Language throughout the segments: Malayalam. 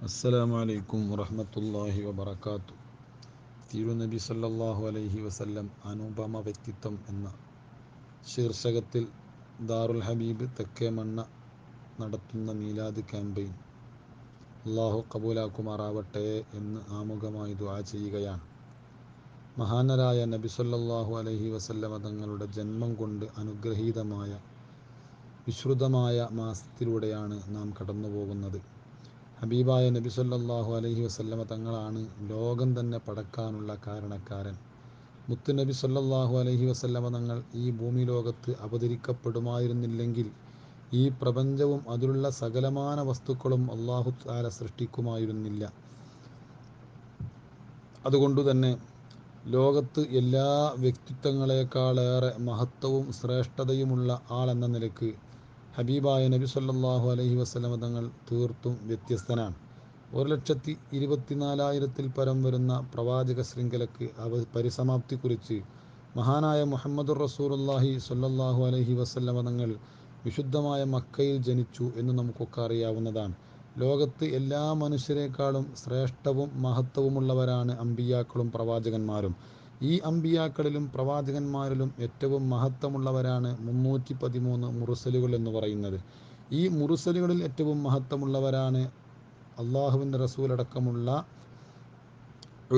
അസ്സലാമു അലൈക്കും വറഹ്മത്തുള്ളാഹി വബറകാതുഹു. തിരുനബി സല്ലല്ലാഹു അലൈഹി വസല്ലം അനുപമ വ്യക്തിത്വം എന്ന ശീർഷകത്തിൽ ദാറുൽ ഹബീബ് തെക്കേമണ്ണ നടത്തുന്ന മീലാദ് ക്യാമ്പയിൻ അള്ളാഹു കബൂലാക്കുമാറാവട്ടെ എന്ന് ആമുഖമായി ദുആ ചെയ്യുകയാണ്. മഹാനരായ നബി സല്ലല്ലാഹു അലൈഹി വസല്ലമ തങ്ങളുടെ ജന്മം കൊണ്ട് അനുഗ്രഹീതമായ വിശ്രുതമായ മാസത്തിലൂടെയാണ് നാം കടന്നു പോകുന്നത്. ഹബീബായ നബി സല്ലല്ലാഹു അലൈഹി വസല്ലമ തങ്ങളാണ് ലോകം തന്നെ പടക്കാനുള്ള കാരണക്കാരൻ. മുത്തുനബി സല്ലല്ലാഹു അലൈഹി വസല്ലമ തങ്ങൾ ഈ ഭൂമി ലോകത്ത് അവതരിക്കപ്പെടുമായിരുന്നില്ലെങ്കിൽ ഈ പ്രപഞ്ചവും അതിലുള്ള സകലമാന വസ്തുക്കളും അല്ലാഹു തആല സൃഷ്ടിക്കുമായിരുന്നില്ല. അതുകൊണ്ടുതന്നെ ലോകത്ത് എല്ലാ വ്യക്തിത്വങ്ങളെക്കാളേറെ മഹത്വവും ശ്രേഷ്ഠതയുമുള്ള ആളെന്ന നിലക്ക് ഹബീബായ നബി സല്ലല്ലാഹു അലൈഹി വസല്ലമ തങ്ങൾ തീർത്തും വ്യത്യസ്തനാണ്. 1,24,000 പരം വരുന്ന പ്രവാചക ശൃംഖലക്ക് പരിസമാപ്തി കുറിച്ച് മഹാനായ മുഹമ്മദുർ റസൂലുള്ളാഹി സ്വല്ലല്ലാഹു അലൈഹി വസല്ലമ തങ്ങൾ വിശുദ്ധമായ മക്കയിൽ ജനിച്ചു എന്ന് നമുക്കൊക്കെ അറിയാവുന്നതാണ്. ലോകത്ത് എല്ലാ മനുഷ്യരെക്കാളും ശ്രേഷ്ഠവും മഹത്വവുമുള്ളവരാണ് അമ്പിയാക്കളും പ്രവാചകന്മാരും. ഈ അമ്പിയാക്കളിലും പ്രവാചകന്മാരിലും ഏറ്റവും മഹത്വമുള്ളവരാണ് 313 മുർസലുകൾ എന്ന് പറയുന്നത്. ഈ മുർസലുകളിൽ ഏറ്റവും മഹത്വമുള്ളവരാണ് അള്ളാഹുവിൻ്റെ റസൂലടക്കമുള്ള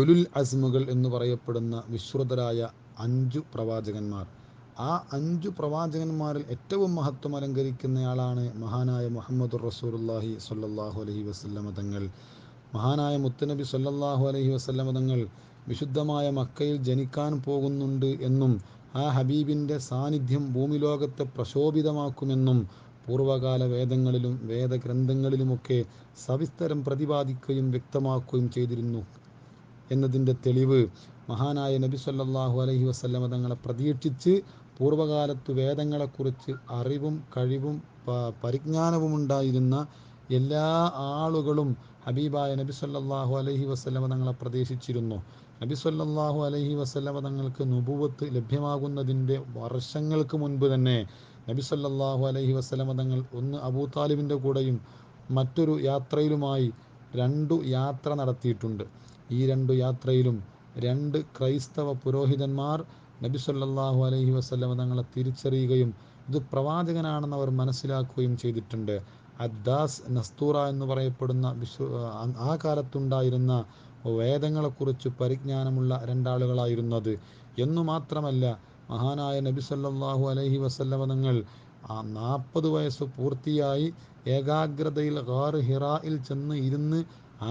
ഉലുൽ അസ്മുകൾ എന്ന് പറയപ്പെടുന്ന വിശ്രുതരായ 5 പ്രവാചകന്മാർ. ആ 5 പ്രവാചകന്മാരിൽ ഏറ്റവും മഹത്വം അലങ്കരിക്കുന്നയാളാണ് മഹാനായ മുഹമ്മദുർ റസൂലുള്ളാഹി സ്വല്ലല്ലാഹു അലൈഹി വസല്ലമ തങ്ങൾ. മഹാനായ മുത്തുനബി സ്വല്ലല്ലാഹു അലൈഹി വസല്ലമ തങ്ങൾ വിശുദ്ധമായ മക്കയിൽ ജനിക്കാൻ പോകുന്നുണ്ട് എന്നും ആ ഹബീബിൻ്റെ സാന്നിധ്യം ഭൂമി ലോകത്തെ പ്രശോഭിതമാക്കുമെന്നും പൂർവകാല വേദങ്ങളിലും വേദഗ്രന്ഥങ്ങളിലുമൊക്കെ സവിസ്തരം പ്രതിപാദിക്കുകയും വ്യക്തമാക്കുകയും ചെയ്തിരുന്നു എന്നതിൻ്റെ തെളിവ് മഹാനായ നബി സല്ലല്ലാഹു അലൈഹി വസല്ലമ തങ്ങളെ പ്രതീക്ഷിച്ച് പൂർവകാലത്ത് വേദങ്ങളെക്കുറിച്ച് അറിവും കഴിവും പരിജ്ഞാനവുമുണ്ടായിരുന്ന എല്ലാ ആളുകളും ഹബീബായ നബി സല്ലല്ലാഹു അലൈഹി വസല്ലമ തങ്ങളെ പ്രതീക്ഷിച്ചിരുന്നു. നബി സല്ലല്ലാഹു അലൈഹി വസല്ലമ തങ്ങൾക്ക് നുബുവത്ത് ലഭ്യമാകുന്നതിൻ്റെ വർഷങ്ങൾക്ക് മുൻപ് തന്നെ നബി സല്ലല്ലാഹു അലൈഹി വസല്ലമ തങ്ങൾ ഒന്ന് അബൂ താലിബിൻ്റെ കൂടെയും മറ്റൊരു യാത്രയിലുമായി 2 യാത്ര നടത്തിയിട്ടുണ്ട്. ഈ 2 യാത്രയിലും 2 ക്രൈസ്തവ പുരോഹിതന്മാർ നബി സല്ലല്ലാഹു അലൈഹി വസല്ലമ തങ്ങളെ തിരിച്ചറിയുകയും ഇത് പ്രവാചകനാണെന്ന് അവർ മനസ്സിലാക്കുകയും ചെയ്തിട്ടുണ്ട്. അദ്ദാസ് നസ്തൂറ എന്ന് പറയപ്പെടുന്ന ആ കാലത്തുണ്ടായിരുന്ന വേദങ്ങളെക്കുറിച്ച് പരിജ്ഞാനമുള്ള 2 ആളുകളായിരുന്നത്. എന്നു മാത്രമല്ല മഹാനായ നബി സല്ലല്ലാഹു അലൈഹി വസല്ലമ തങ്ങൾ 40 വയസ്സ് പൂർത്തിയായി ഏകാഗ്രതയിൽ ഗാർ ഹിറായിൽ ചെന്ന് ഇരുന്ന്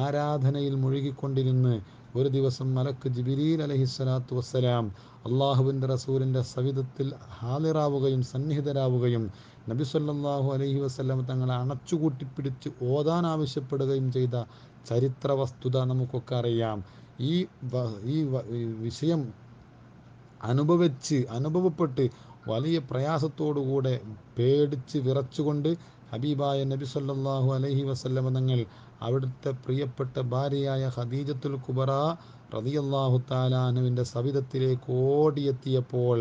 ആരാധനയിൽ മുഴുകിക്കൊണ്ടിരുന്ന് ഒരു ദിവസം മലക്ക് ജിബ്രീൽ അലൈഹിസ്സലാത്തു വസ്സലാം അള്ളാഹുവിൻ്റെ റസൂലിൻ്റെ സവിധത്തിൽ ഹാളിറാവുകയും സന്നിഹിതരാവുകയും നബി സല്ലല്ലാഹു അലൈഹി വസല്ലം തങ്ങളെ അണച്ചുകൂട്ടിപ്പിടിച്ച് ഓതാൻ ആവശ്യപ്പെടുകയും ചെയ്ത ചരിത്ര വസ്തുത നമുക്കൊക്കെ അറിയാം. ഈ വിഷയം അനുഭവപ്പെട്ട് വലിയ പ്രയാസത്തോടുകൂടെ പേടിച്ച് വിറച്ചുകൊണ്ട് ഹബീബായ നബി സല്ലല്ലാഹു അലൈഹി വസല്ലമ തങ്ങൾ അവിടുത്തെ പ്രിയപ്പെട്ട ഭാര്യയായ ഖദീജത്തുൽ കുബറ റളിയല്ലാഹു തആല അൻഹയുടെ സവിധത്തിലേക്ക് ഓടിയെത്തിയപ്പോൾ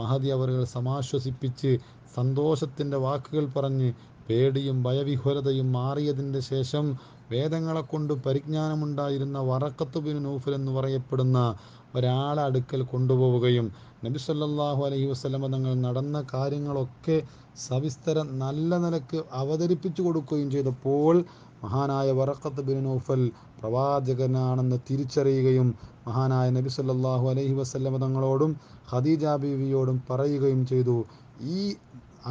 മഹദി അവர்கள் സമാശ്വസിപ്പിച്ച് സന്തോഷത്തിൻ്റെ വാക്കുകൾ പറഞ്ഞ് പേടിയും ഭയവിഹ്വലതയും മാറിയതിൻ്റെ ശേഷം വേദങ്ങളെ കൊണ്ട് പരിജ്ഞാനമുണ്ടായിരുന്ന വറഖത്ത് ബിൻ നൗഫൽ എന്ന് പറയപ്പെടുന്ന ഒരാളെ അടുക്കൽ കൊണ്ടുപോവുകയും നബി സല്ലല്ലാഹു അലൈഹി വസല്ലമ തങ്ങൾ നടന്ന കാര്യങ്ങളൊക്കെ സവിസ്തരം നല്ല നിലക്ക് അവതരിപ്പിച്ചു കൊടുക്കുകയും ചെയ്തപ്പോൾ മഹാനായ വറഖത്ത് ബിൻ നൗഫൽ പ്രവാചകനാണെന്ന് തിരിച്ചറിയുകയും മഹാനായ നബി സല്ലല്ലാഹു അലൈഹി വസല്ലമ തങ്ങളോടും ഖദീജ ബീവിയോടും പറയുകയും ചെയ്തു, ഈ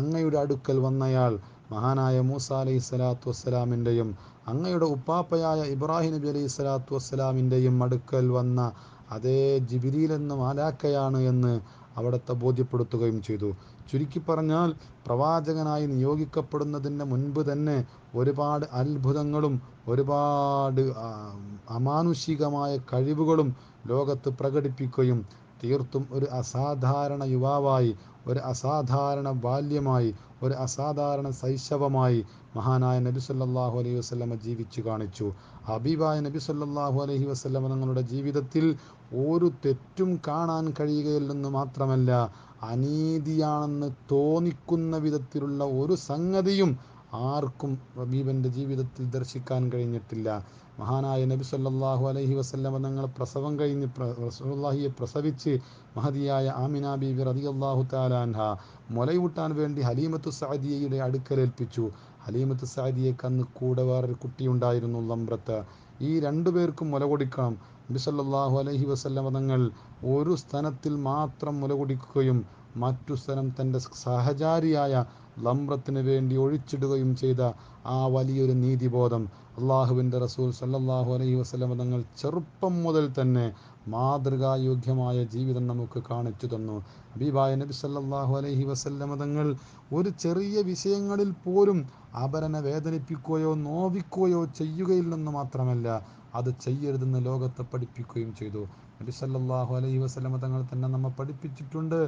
അങ്ങയുടെ അടുക്കൽ വന്നയാൾ മഹാനായ മൂസ അലൈഹി സ്വലാത്തു വസ്സലാമിൻ്റെയും അങ്ങയുടെ ഉപ്പാപ്പയായ ഇബ്രാഹിം നബി അലൈഹി സ്വലാത്തു വസ്സലാമിൻ്റെയും അടുക്കൽ വന്ന അതേ ജിബ്രീൽ എന്ന മാലാക്കയാണ് എന്ന് അവിടുത്തെ ബോധ്യപ്പെടുത്തുകയും ചെയ്തു. ചുരുക്കി പറഞ്ഞാൽ പ്രവാചകനായി നിയോഗിക്കപ്പെടുന്നതിന് മുൻപ് തന്നെ ഒരുപാട് അത്ഭുതങ്ങളും ഒരുപാട് അമാനുഷികമായ കഴിവുകളും ലോകത്ത് പ്രകടിപ്പിക്കുകയും തീർത്തും ഒരു അസാധാരണ യുവാവായി, ഒരു അസാധാരണ ബാല്യമായി, ഒരു അസാധാരണ ശൈശവമായി മഹാനായ നബി സല്ലല്ലാഹു അലൈഹി വസല്ലമ ജീവിച്ചു കാണിച്ചു. ഹബീബായ നബി സല്ലല്ലാഹു അലൈഹി വസല്ലമ തങ്ങളുടെ ജീവിതത്തിൽ ഒരു തെറ്റും കാണാൻ കഴിയുകയില്ലെന്ന് മാത്രമല്ല അനീതിയാണെന്ന് തോന്നിക്കുന്ന വിധത്തിലുള്ള ഒരു സംഗതിയും ആർക്കും ഹബീബിൻ്റെ ജീവിതത്തിൽ ദർശിക്കാൻ കഴിഞ്ഞിട്ടില്ല. മഹാനായ നബി സല്ലല്ലാഹു അലൈഹി വസല്ലമ തങ്ങൾ പ്രസവം കഴിഞ്ഞ് റസൂലുള്ളാഹിയെ പ്രസവിച്ച് മഹതിയായ ആമിന ബീവി റളിയല്ലാഹു തആല അൻഹ മുലയൂട്ടാൻ വേണ്ടി ഹലീമത്തു സഅദിയയുടെ അടുക്കലേൽപ്പിച്ചു. ഹലീമത്തു സഅദിയക്ക് അന്ന് കൂടെ വേറൊരു കുട്ടിയുണ്ടായിരുന്നു, ലംറത്ത്. ഈ രണ്ടു പേർക്കും മുല കൊടുക്കണം. നബി സല്ലല്ലാഹു അലൈഹി വസല്ലമ തങ്ങൾ ഒരു സ്ഥലത്തിൽ മാത്രം മുല കുടിക്കുകയും മറ്റു സ്ഥലം തൻ്റെ സഹചാരിയായ ലംറത്തിന് വേണ്ടി ഒഴിച്ചിടുകയും ചെയ്ത ആ വലിയൊരു നീതിബോധം അള്ളാഹുവിൻ്റെ റസൂൽ സല്ലല്ലാഹു അലൈഹി വസല്ലമ തങ്ങൾ ചെറുപ്പം മുതൽ തന്നെ മാതൃകായോഗ്യമായ ജീവിതം നമുക്ക് കാണിച്ചു തന്നു. ഹബീബായ നബി സല്ലല്ലാഹു അലൈഹി വസല്ലമ തങ്ങൾ ഒരു ചെറിയ വിഷയങ്ങളിൽ പോലും അപരനെ വേദനിപ്പിക്കുകയോ നോവിക്കുകയോ ചെയ്യുകയില്ലെന്ന് മാത്രമല്ല, അത് ചെയ്യരുതെന്ന് ലോകത്തെ പഠിപ്പിക്കുകയും ചെയ്തു. നബി സല്ലല്ലാഹു അലൈഹി വസല്ലമ തങ്ങൾ തന്നെ നമ്മെ പഠിപ്പിച്ചിട്ടുണ്ട്,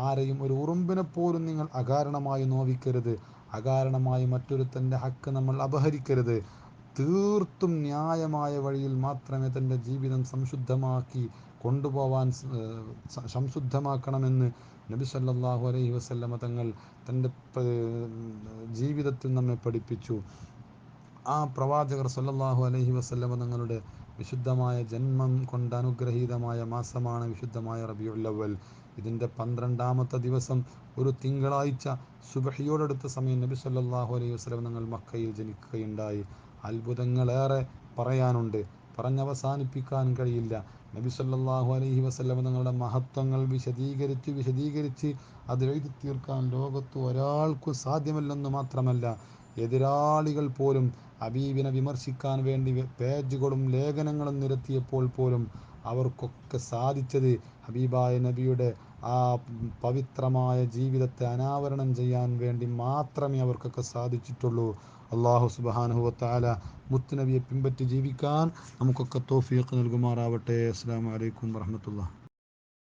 ആരെയും ഒരു ഉറുമ്പിനെ പോലും നിങ്ങൾ അകാരണമായി നോവിക്കരുത്, അകാരണമായി മറ്റൊരുത്തൻ്റെ ഹക്ക് നമ്മൾ അപഹരിക്കരുത്. തീർത്തും ന്യായമായ വഴിയിൽ മാത്രമേ തൻ്റെ ജീവിതം സംശുദ്ധമാക്കി കൊണ്ടുപോവാൻ സംശുദ്ധമാക്കണമെന്ന് നബി സല്ലല്ലാഹു അലൈഹി വസല്ലമ തങ്ങൾ തൻ്റെ ജീവിതത്തിൽ നമ്മെ പഠിപ്പിച്ചു. ആ പ്രവാചകർ സല്ലല്ലാഹു അലൈഹി വസല്ലമ തങ്ങളുടെ വിശുദ്ധമായ ജന്മം കൊണ്ട് അനുഗ്രഹീതമായ മാസമാണ് വിശുദ്ധമായ റബീഉൽ അവ്വൽ. ഇതിൻ്റെ 12-ാമത്തെ ദിവസം ഒരു തിങ്കളാഴ്ച സുബ്ഹിയോടടുത്ത സമയം നബി സല്ലല്ലാഹു അലൈഹി വസല്ലം തങ്ങൾ മക്കയിൽ ജനിക്കുകയുണ്ടായി. അത്ഭുതങ്ങളേറെ പറയാനുണ്ട്, പറഞ്ഞവസാനിപ്പിക്കാൻ കഴിയില്ല. നബി സല്ലല്ലാഹു അലൈഹി വസല്ലം തങ്ങളുടെ മഹത്വങ്ങൾ വിശദീകരിച്ച് അത് എഴുതി തീർക്കാൻ ലോകത്ത് ഒരാൾക്കും സാധ്യമല്ലെന്ന് മാത്രമല്ല, എതിരാളികൾ പോലും ഹബീബിനെ വിമർശിക്കാൻ വേണ്ടി പേജുകളും ലേഖനങ്ങളും നിരത്തിയപ്പോൾ പോലും അവർക്കൊക്കെ സാധിച്ചത് ഹബീബായ നബിയുടെ ആ പവിത്രമായ ജീവിതത്തെ അനാവരണം ചെയ്യാൻ വേണ്ടി മാത്രമേ അവർക്കൊക്കെ സാധിച്ചിട്ടുള്ളൂ. അല്ലാഹു സുബ്ഹാനഹു വ തആല മുത്തുനബിയെ പിൻപറ്റി ജീവിക്കാൻ നമുക്കൊക്കെ തൗഫീഖ് നൽകുമാറാവട്ടെ. അസ്സലാമു അലൈക്കും വറഹ്മത്തുള്ളാഹി.